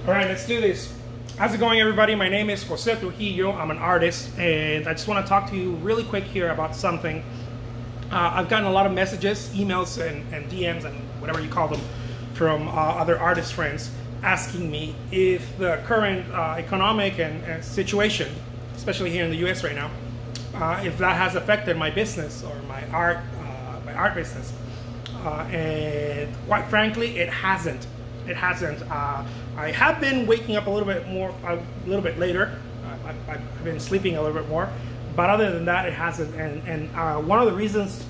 All right, let's do this. How's it going, everybody? My name is Jose Trujillo. I'm an artist, and I just want to talk to you really quick here about something. I've gotten a lot of messages, emails, and DMs, and whatever you call them, from other artist friends asking me if the current economic and situation, especially here in the U.S. right now, if that has affected my business or my art business. And quite frankly, it hasn't. It hasn't. I have been waking up a little bit later. I've been sleeping a little bit more, but other than that, it hasn't. And one of the reasons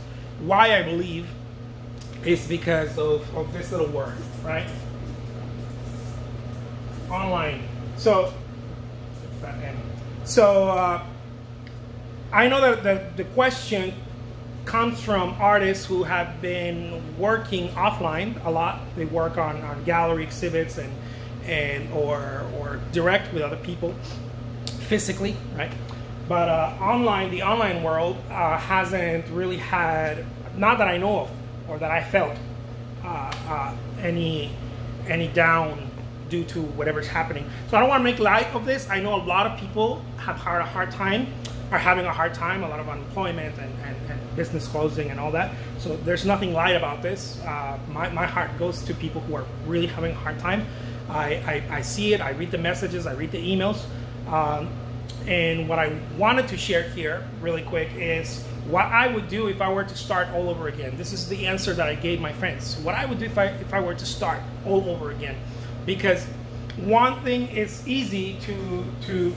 why I believe is because of this little word, right? Online. So I know that the question comes from artists who have been working offline a lot. They work on gallery exhibits or direct with other people physically, right? But online, the online world hasn't really had, not that I know of or that I felt, any down due to whatever's happening. So I don't want to make light of this. I know a lot of people are having a hard time, a lot of unemployment and business closing and all that. So there's nothing light about this. My heart goes to people who are really having a hard time. I see it, I read the messages, I read the emails. And what I wanted to share here really quick is what I would do if I were to start all over again. This is the answer that I gave my friends. What I would do if I were to start all over again. Because one thing, is easy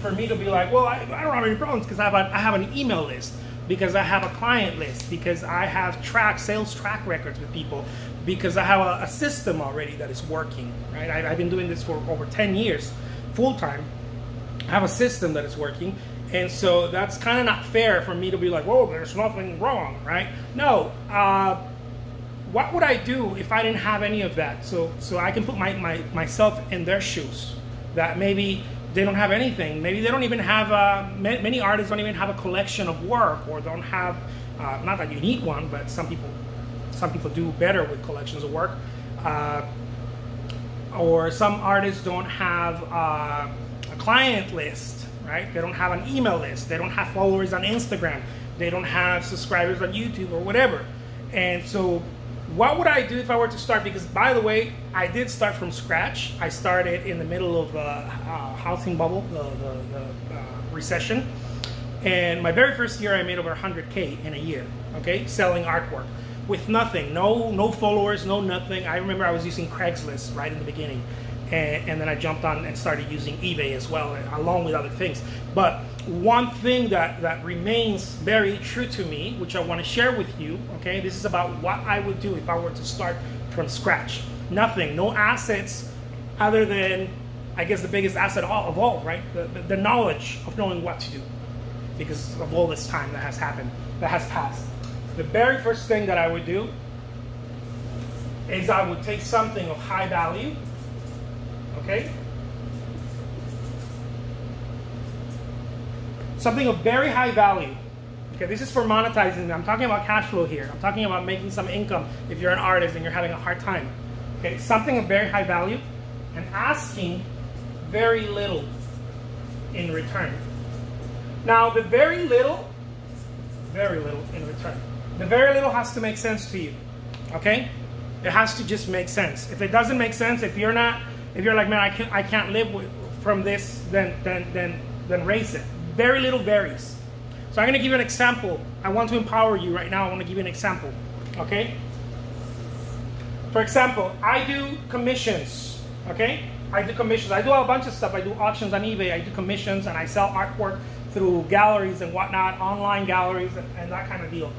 for me to be like, well, I don't have any problems because I have an email list, because I have a client list, because I have sales track records with people, because I have a system already that is working, right? I've been doing this for over 10 years, full time. I have a system that is working, and so that's kind of not fair for me to be like, whoa, there's nothing wrong, right? No. What would I do if I didn't have any of that? So I can put myself in their shoes, that maybe they don't have anything. Maybe they don't even have, many artists don't even have a collection of work, or don't have, not that you need one, but some people do better with collections of work. Or some artists don't have a client list, right? They don't have an email list. They don't have followers on Instagram. They don't have subscribers on YouTube or whatever. And so what would I do if I were to start? Because, by the way, I did start from scratch. I started in the middle of the housing bubble, the recession. And my very first year, I made over 100K in a year, okay, selling artwork with nothing, no followers, no nothing. I remember I was using Craigslist right in the beginning. And then I jumped on and started using eBay as well, along with other things. But one thing that remains very true to me, which I want to share with you, okay, this is about what I would do if I were to start from scratch. Nothing, no assets other than, I guess, the biggest asset of all, right? The knowledge of knowing what to do, because of all this time that has happened, that has passed. The very first thing that I would do is I would take something of high value, okay? Something of very high value. Okay, this is for monetizing. I'm talking about cash flow here. I'm talking about making some income if you're an artist and you're having a hard time. Okay, something of very high value and asking very little in return. Now, the very little in return. The very little has to make sense to you, okay? It has to just make sense. If it doesn't make sense, if you're like, man, I can't live from this, then raise it. Very little varies. So I'm going to give you an example. I want to empower you right now. I want to give you an example, okay? For example, I do commissions, okay? I do commissions. I do a bunch of stuff. I do auctions on eBay. I do commissions, and I sell artwork through galleries and whatnot, online galleries and that kind of deal.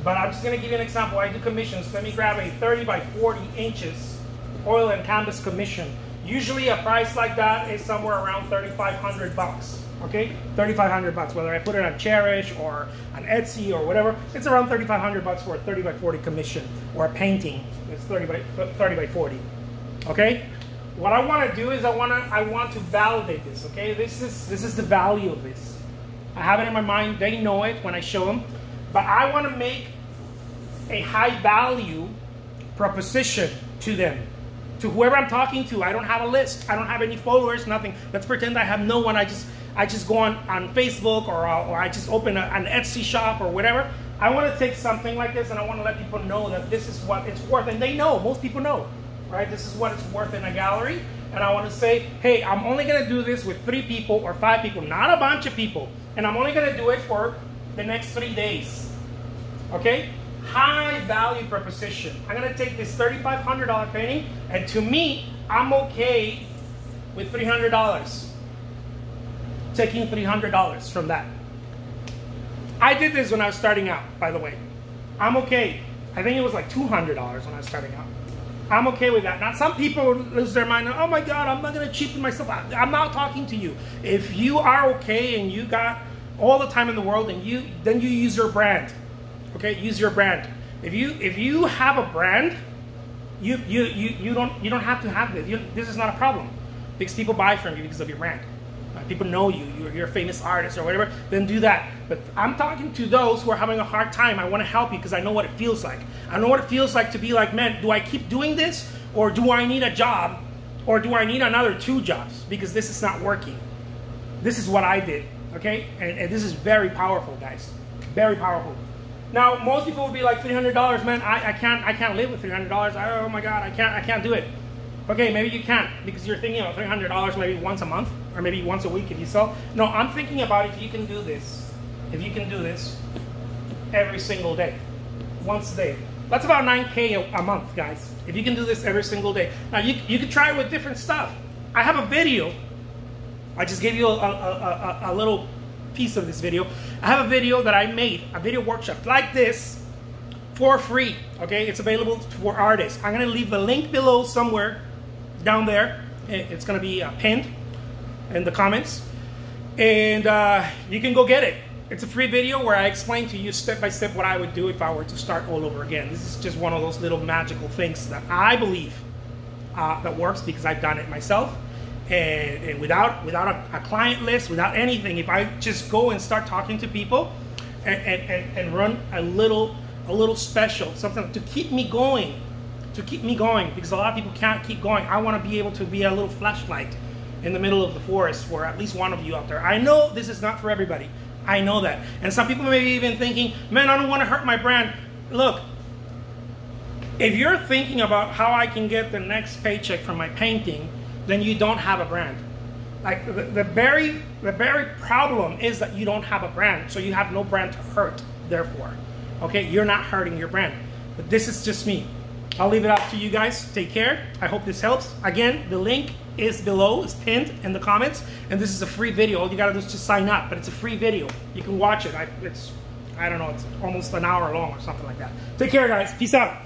But I'm just going to give you an example. I do commissions. Let me grab a 30 by 40 inches oil and canvas commission. Usually a price like that is somewhere around $3,500. Okay, $3,500. Whether I put it on Cherish or on Etsy or whatever, it's around $3,500 for a 30 by 40 commission, or a painting. It's 30 by 40. Okay, what I want to do is I want to validate this. Okay, this is the value of this. I have it in my mind. They know it when I show them, but I want to make a high value proposition to them. To whoever I'm talking to, I don't have a list. I don't have any followers, nothing. Let's pretend I have no one. I just go on Facebook or I just open an Etsy shop or whatever. I want to take something like this and I want to let people know that this is what it's worth. And they know, most people know, right? This is what it's worth in a gallery. And I want to say, hey, I'm only going to do this with 3 people or 5 people, not a bunch of people. And I'm only going to do it for the next 3 days. Okay? High value proposition. I'm going to take this $3,500 painting, and to me, I'm okay with $300. Taking $300 from that. I did this when I was starting out, by the way. I'm okay. I think it was like $200 when I was starting out. I'm okay with that. Now, some people lose their mind. Oh my God, I'm not going to cheapen myself out. I'm not talking to you. If you are okay and you got all the time in the world, and then you use your brand. Okay, use your brand. If you have a brand, you don't have to have this. This is not a problem because people buy from you because of your brand. People know you. You're a famous artist or whatever. Then do that. But I'm talking to those who are having a hard time. I want to help you because I know what it feels like. I know what it feels like to be like, man, do I keep doing this, or do I need a job, or do I need another 2 jobs because this is not working? This is what I did. Okay, and this is very powerful, guys. Very powerful. Now, most people will be like, $300, man. I can't live with $300. Oh my God, I can't do it. Okay, maybe you can't because you're thinking about $300 maybe once a month or maybe once a week if you sell. No, I'm thinking about if you can do this. If you can do this every single day, once a day. That's about $9K a month, guys. If you can do this every single day. Now, you can try it with different stuff. I have a video. I just gave you a little piece of this video. I have a video that I made, a video workshop like this for free. Okay, it's available for artists. I'm gonna leave the link below somewhere down there. It's gonna be pinned in the comments, and you can go get it. It's a free video where I explain to you step by step what I would do if I were to start all over again. This is just one of those little magical things that I believe that works because I've done it myself. And without a client list, without anything, if I just go and start talking to people and run a little special, something to keep me going, because a lot of people can't keep going. I want to be able to be a little flashlight in the middle of the forest for at least one of you out there. I know this is not for everybody. I know that. And some people may be even thinking, man, I don't want to hurt my brand. Look, if you're thinking about how I can get the next paycheck from my painting, then you don't have a brand. Like the very problem is that you don't have a brand, so you have no brand to hurt, therefore. Okay, you're not hurting your brand. But this is just me. I'll leave it up to you guys. Take care. I hope this helps. Again, the link is below, it's pinned in the comments, and this is a free video. All you gotta do is just sign up, but it's a free video. You can watch it. I don't know, it's almost an hour long or something like that. Take care, guys. Peace out.